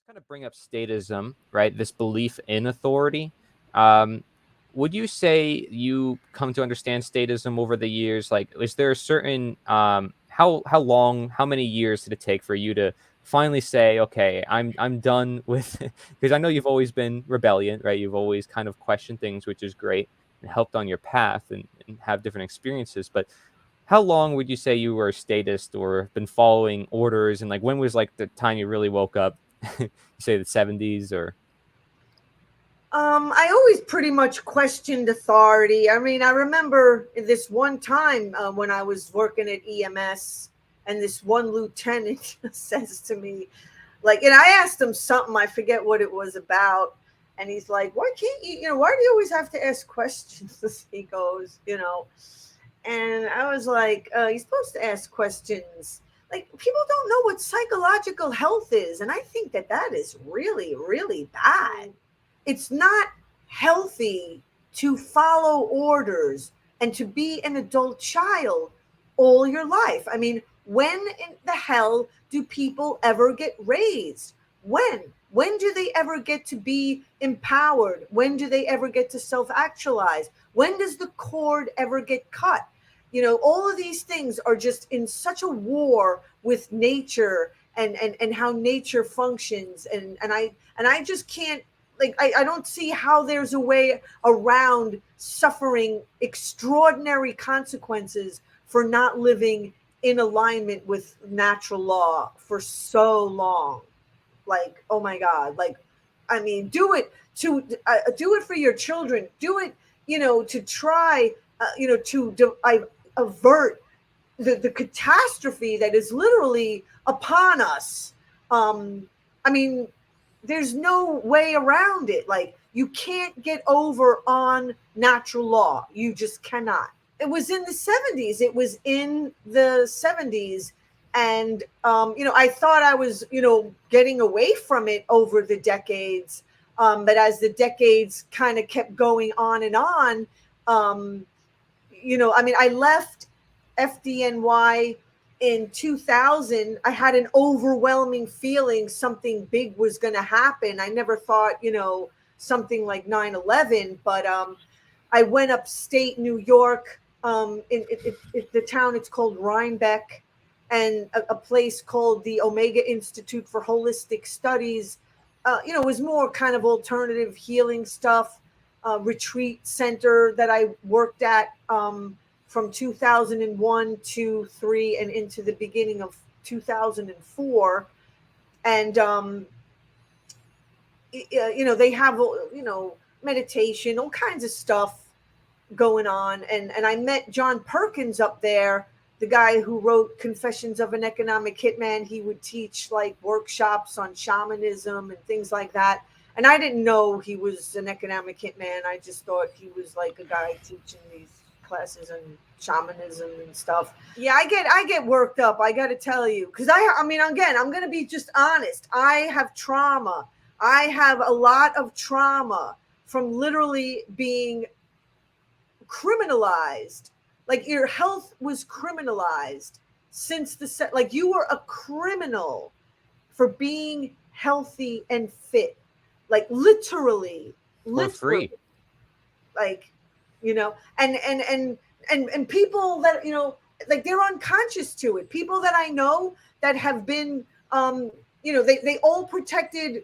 kind of bring up statism, right? This belief in authority. Um, would you say you come to understand statism over the years? Like, is there a certain how long, how many years did it take for you to finally say, okay, I'm done with? Because I know you've always been rebellion, right? You've always kind of questioned things, which is great and helped on your path and have different experiences. But how long would you say you were a statist or been following orders? And like, when was like the time you really woke up? You say the 70s or I always pretty much questioned authority. I mean, I remember this one time when I was working at EMS, and this one lieutenant says to me, like, and I asked him something, I forget what it was about. And he's like, why can't you, why do you always have to ask questions? He goes, and I was like, you're supposed to ask questions. Like, people don't know what psychological health is. And I think that that is really, really bad. It's not healthy to follow orders and to be an adult child all your life. I mean, when in the hell do people ever get raised? When do they ever get to be empowered? When do they ever get to self actualize? When does the cord ever get cut? All of these things are just in such a war with nature and how nature functions. And I just can't, like, I don't see how there's a way around suffering extraordinary consequences for not living in alignment with natural law for so long. Like, oh my God, like, I mean, do it for your children, do it, to try, to avert the catastrophe that is literally upon us. I mean, there's no way around it. Like, you can't get over on natural law. You just cannot. It was in the 70s. It was in the 70s. And, I thought I was, getting away from it over the decades. But as the decades kind of kept going on and on, I mean, I left FDNY in 2000. I had an overwhelming feeling something big was going to happen. I never thought, something like 9/11, but I went upstate New York, in the town, it's called Rhinebeck, and a place called the Omega Institute for Holistic Studies. It was more kind of alternative healing stuff, retreat center that I worked at, from 2001 to 3 and into the beginning of 2004. And, they have, meditation, all kinds of stuff going on. And I met John Perkins up there, the guy who wrote Confessions of an Economic Hitman. He would teach like workshops on shamanism and things like that. And I didn't know he was an economic hitman. I just thought he was like a guy teaching these classes on shamanism and stuff. Yeah, I get worked up, I got to tell you, cuz I mean, again, I'm going to be just honest. I have trauma. I have a lot of trauma from literally being criminalized. Like, your health was criminalized since the set. Like, you were a criminal for being healthy and fit. Like, literally, for literally. free? Like, and people that, like, they're unconscious to it. People that I know that have been, they all protected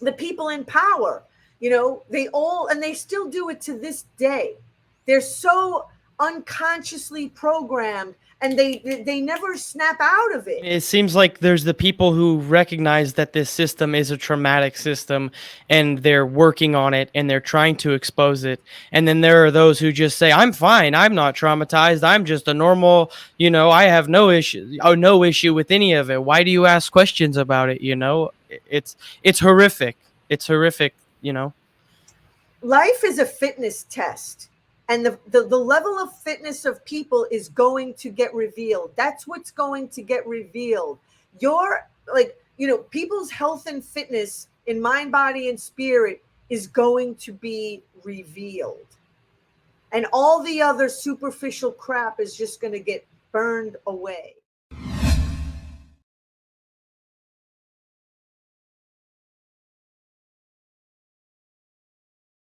the people in power. They all, and they still do it to this day. They're so unconsciously programmed, and they never snap out of it. It seems like there's the people who recognize that this system is a traumatic system and they're working on it and they're trying to expose it. And then there are those who just say, I'm fine. I'm not traumatized. I'm just a normal, I have no issue with any of it. Why do you ask questions about it? It's horrific. It's horrific. Life is a fitness test, and the level of fitness of people is going to get revealed. That's what's going to get revealed. Your, like, people's health and fitness in mind, body, and spirit is going to be revealed, and all the other superficial crap is just going to get burned away.